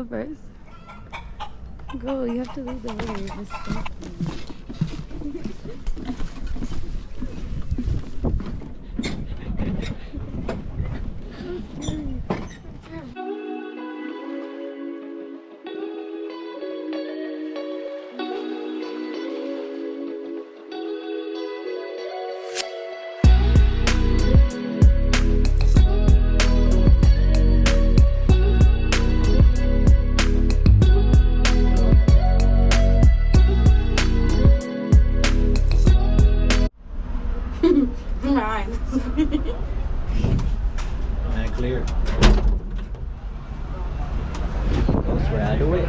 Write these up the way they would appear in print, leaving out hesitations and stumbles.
first. Go, you have to lead the way. You're distracting. Clear. Goes right away.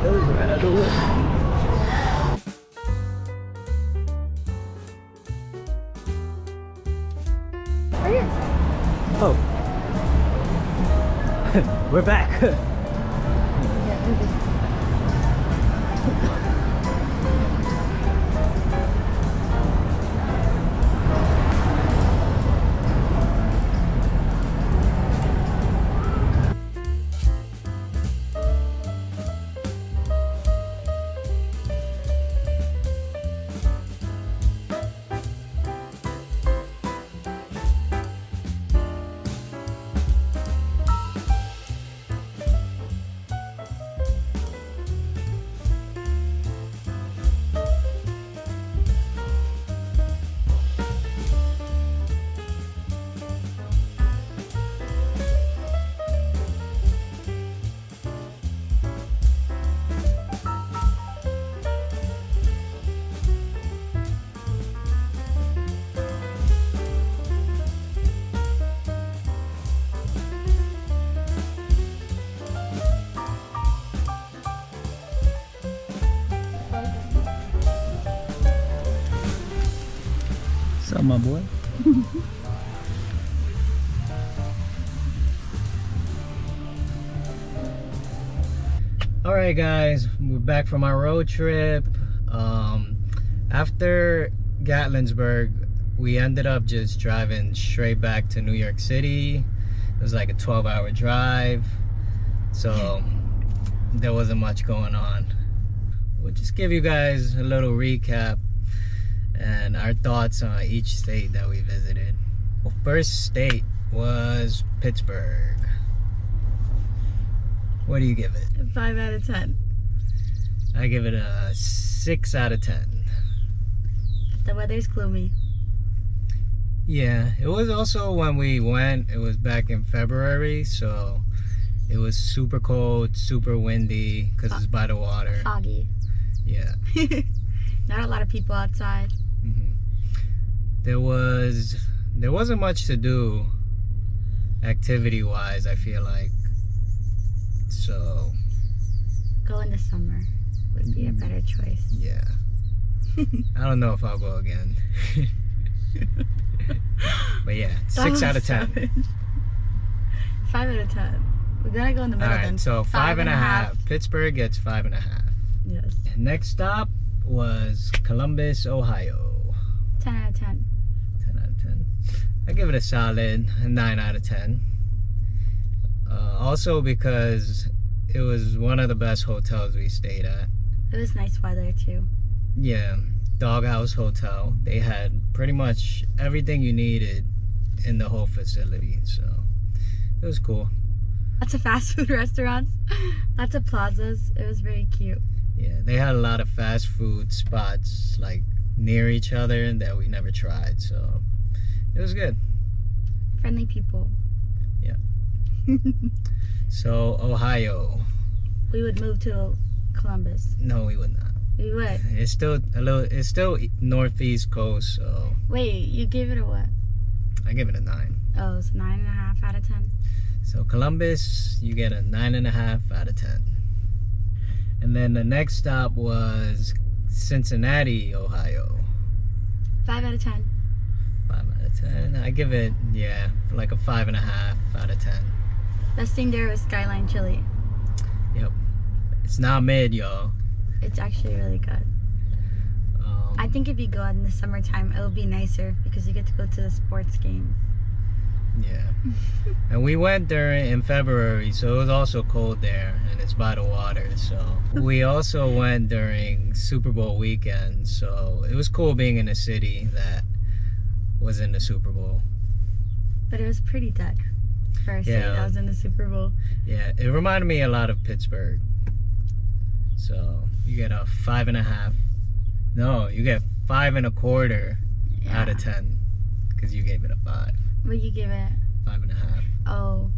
Goes right away. Oh. We're back. What's up, my boy? Alright guys, we're back from our road trip. After Gatlinburg, we ended up just driving straight back to New York City. It was like a 12-hour drive, so there wasn't much going on. We'll just give you guys a little recap and our thoughts on each state that we visited. Well, first state was Pittsburgh. What do you give it? 5 out of 10. I give it a 6 out of 10. The weather's gloomy. Yeah, it was also when we went, it was back in February, so it was super cold, super windy because it's by the water. Foggy. Yeah. Not a lot of people outside. There wasn't much to do activity-wise, I feel like. So Go in the summer would be a better choice. yeah. I don't know if I'll go again. But yeah, 6 out of 10. Savage. 5 out of 10. We gotta go in the middle. Alright, then. so 5.5. Pittsburgh gets 5.5. Yes. And next stop was Columbus, Ohio. 10 out of 10. 10 out of 10. I give it a solid 9 out of 10. Also because it was one of the best hotels we stayed at. It was nice weather too. Yeah, Doghouse Hotel. They had pretty much everything you needed in the whole facility, so it was cool. Lots of fast food restaurants, lots of plazas. It was very cute. Yeah, they had a lot of fast food spots like near each other that we never tried, so it was good. Friendly people. Yeah. So Ohio. We would move to Columbus. No, we would not. We would. It's still it's still northeast coast, so Wait, you gave it a what? I give it a 9. Oh, it's 9.5 out of 10. So Columbus, you get a 9.5 out of 10. And then the next stop was Cincinnati, Ohio. 5 out of 10. 5 out of 10. I give it, yeah, like a 5.5 out of 10. Best thing there was Skyline Chili. Yep. It's not mid, y'all. It's actually really good. I think if you go out in the summertime, it'll be nicer because you get to go to the sports games. Yeah. And we went in February, so it was also cold there, and it's by the water. So we also went during Super Bowl weekend, so it was cool being in a city that was in the Super Bowl. But it was pretty dead for a city that was in the Super Bowl. Yeah, it reminded me a lot of Pittsburgh. So you get a 5.5. No, you get 5.25 out of 10 because you gave it a 5. What you give it? 5.5. Oh.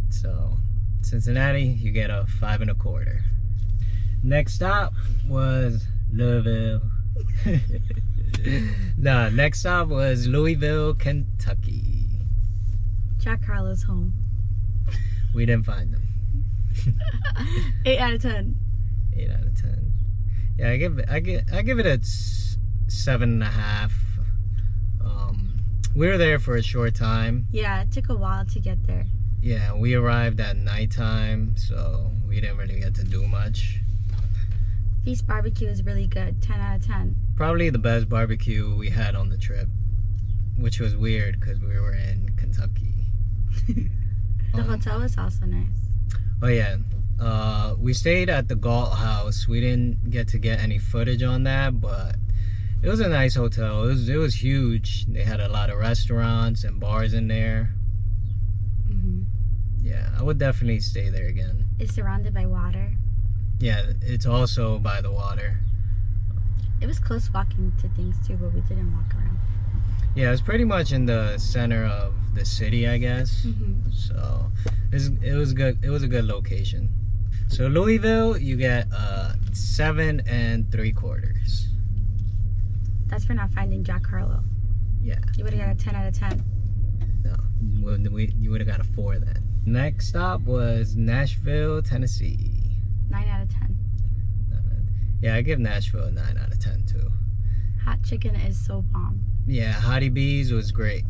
So Cincinnati, you get a 5.25. Next stop was Louisville. No, next stop was Louisville, Kentucky. Jack Harlow's home. We didn't find them. 8 out of 10. 8 out of 10. Yeah, I give it a 7.5. We were there for a short time. Yeah, it took a while to get there. Yeah, we arrived at nighttime, so we didn't really get to do much. Feast barbecue is really good. 10 out of 10. Probably the best barbecue we had on the trip, which was weird because we were in Kentucky. The hotel was also nice. Oh yeah, we stayed at the Galt House. We didn't get any footage on that, but it was a nice hotel. It was huge. They had a lot of restaurants and bars in there. Yeah, I would definitely stay there again. It's surrounded by water. Yeah, it's also by the water. It was close walking to things too, but we didn't walk around. Yeah, it's pretty much in the center of the city, I guess. So it was good. It was a good location. So Louisville, you get 7.75. That's for not finding Jack Harlow. Yeah. You would have got a 10 out of 10. No, you would have got a 4 then. Next stop was Nashville, Tennessee. 9 out of 10. Yeah, I give Nashville a 9 out of 10 too. Hot chicken is so bomb. Yeah, Hottie B's was great.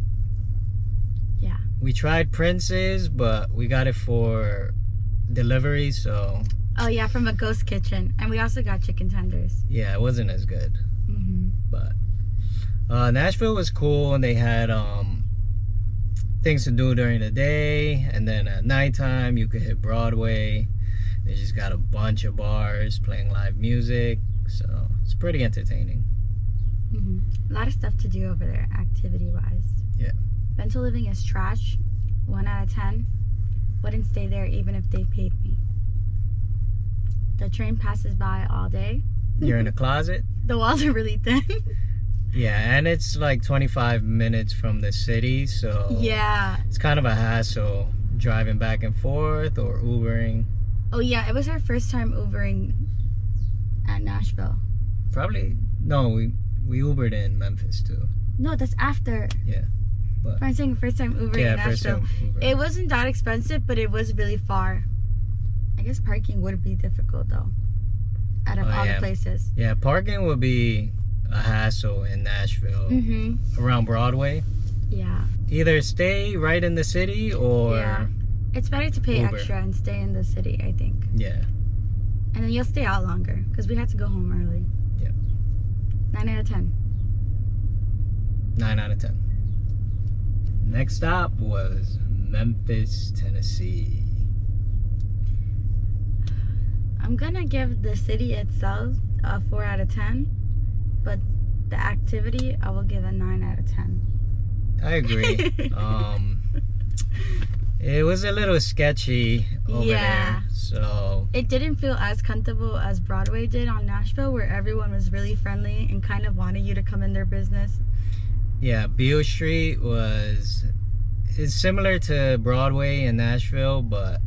Yeah. We tried Prince's, but we got it for delivery, so... Oh yeah, from a ghost kitchen. And we also got chicken tenders. Yeah, it wasn't as good. But Nashville was cool, and they had things to do during the day, and then at nighttime you could hit Broadway. They just got a bunch of bars playing live music, so it's pretty entertaining. A lot of stuff to do over there, activity-wise. Yeah. Bento living is trash. 1 out of 10. Wouldn't stay there even if they paid me. The train passes by all day. You're in a closet? The walls are really thin. Yeah, and it's like 25 minutes from the city, so yeah, it's kind of a hassle driving back and forth or Ubering. Oh yeah, it was our first time Ubering at Nashville. Probably, no, we Ubered in Memphis too. No, that's after. Yeah. But I'm saying first time Ubering in Nashville. It wasn't that expensive, but it was really far. I guess parking would be difficult though. Out of all the places. Yeah, parking would be a hassle in Nashville. Around Broadway. Yeah. Either stay right in the city or... Yeah. It's better to pay Uber. extra and stay in the city, I think. Yeah. And then you'll stay out longer, because we had to go home early. Yeah. 9 out of 10. 9 out of 10. Next stop was Memphis, Tennessee. I'm gonna give the city itself a 4 out of 10, but the activity I will give a 9 out of 10. I agree. It was a little sketchy over there, so it didn't feel as comfortable as Broadway did on Nashville, where everyone was really friendly and kind of wanted you to come in their business. Yeah, Beale Street is similar to Broadway in Nashville, but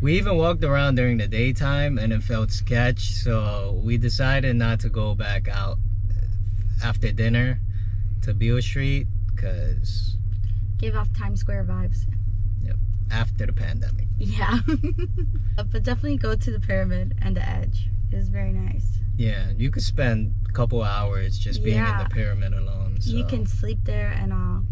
we even walked around during the daytime and it felt sketch, so we decided not to go back out after dinner to Beale Street because... Gave off Times Square vibes. Yep, after the pandemic. Yeah. But definitely go to the Pyramid and the Edge. It was very nice. Yeah, you could spend a couple hours just being in the Pyramid alone. So. You can sleep there and all.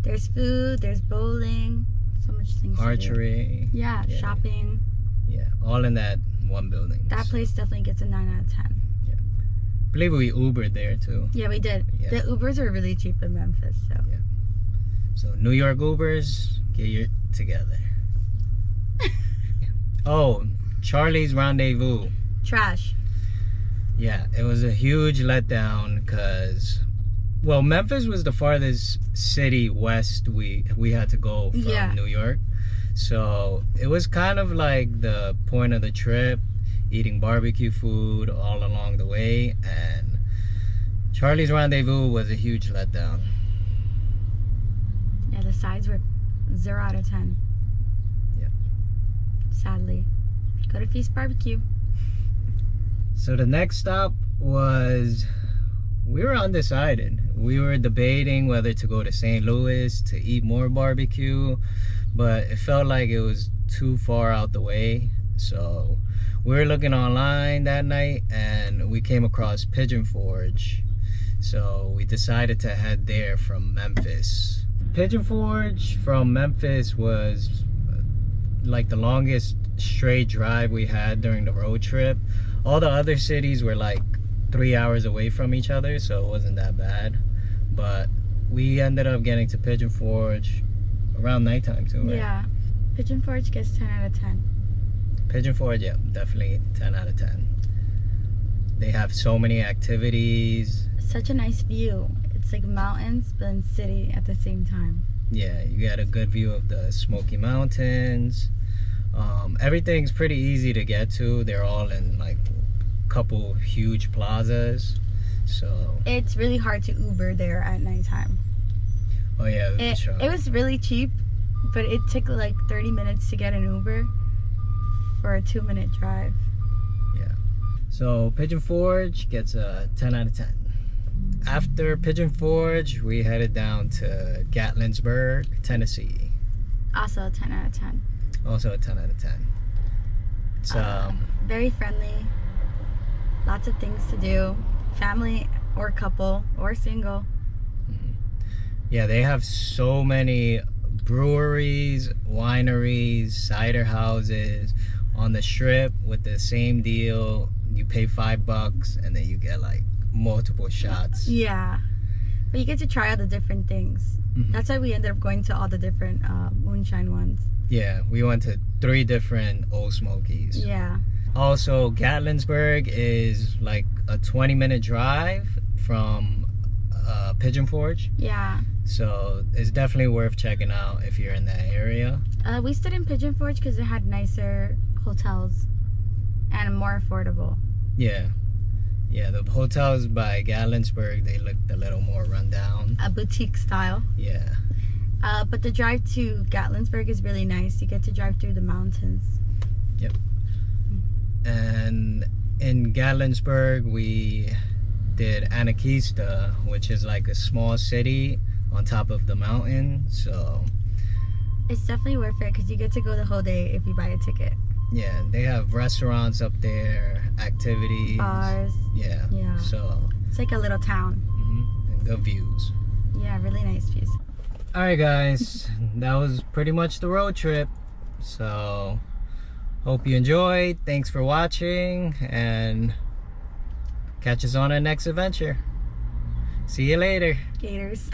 There's food, there's bowling, so much things archery. To do. Yeah, shopping. Yeah, all in that one building. That place definitely gets a 9 out of 10. Yeah. I believe we Ubered there too. Yeah, we did. Yeah. The Ubers are really cheap in Memphis, so. Yeah. So New York Ubers, get your together. Oh, Charlie's Rendezvous. Trash. Yeah, it was a huge letdown because, well, Memphis was the farthest city west we had to go from New York. So it was kind of like the point of the trip, eating barbecue food all along the way, and Charlie's Rendezvous was a huge letdown. Yeah, the sides were 0 out of 10. Yeah. Sadly. Go to Feast Barbecue. So the next stop was, we were undecided. We were debating whether to go to St. Louis to eat more barbecue, but it felt like it was too far out the way. So we were looking online that night and we came across Pigeon Forge. So we decided to head there from Memphis. Pigeon Forge from Memphis was like the longest straight drive we had during the road trip. All the other cities were like 3 hours away from each other, so it wasn't that bad. But we ended up getting to Pigeon Forge around nighttime too, right? Yeah. Pigeon Forge gets 10 out of 10. Pigeon Forge, yeah, definitely 10 out of 10. They have so many activities. Such a nice view. It's like mountains, but in city at the same time. Yeah, you got a good view of the Smoky Mountains. Everything's pretty easy to get to. They're all in like a couple huge plazas. So it's really hard to Uber there at nighttime. Oh yeah, it was really cheap, but it took like 30 minutes to get an Uber for a 2-minute drive. Yeah. So Pigeon Forge gets a 10 out of 10. After Pigeon Forge, we headed down to Gatlinburg, Tennessee. Also a 10 out of 10. Also a 10 out of 10. It's very friendly. Lots of things to do. Family or couple or single. Yeah, they have so many breweries, wineries, cider houses on the strip with the same deal. You pay $5 and then you get like multiple shots. Yeah, but you get to try all the different things. That's why we ended up going to all the different moonshine ones. Yeah, we went to 3 different Old Smokies. Yeah. Also, Gatlinburg is like a 20-minute drive from Pigeon Forge. Yeah. So it's definitely worth checking out if you're in that area. We stayed in Pigeon Forge because it had nicer hotels and more affordable. Yeah. Yeah, the hotels by Gatlinburg, they looked a little more rundown. A boutique style. Yeah. But the drive to Gatlinburg is really nice. You get to drive through the mountains. Yep. And in Gatlinburg, we did Anakista, which is like a small city on top of the mountain. So it's definitely worth it because you get to go the whole day if you buy a ticket. Yeah, they have restaurants up there, activities, bars. Yeah. Yeah. So it's like a little town. And good views. Yeah, really nice views. All right, guys, that was pretty much the road trip. So hope you enjoyed. Thanks for watching, and catch us on our next adventure. See you later. Gators.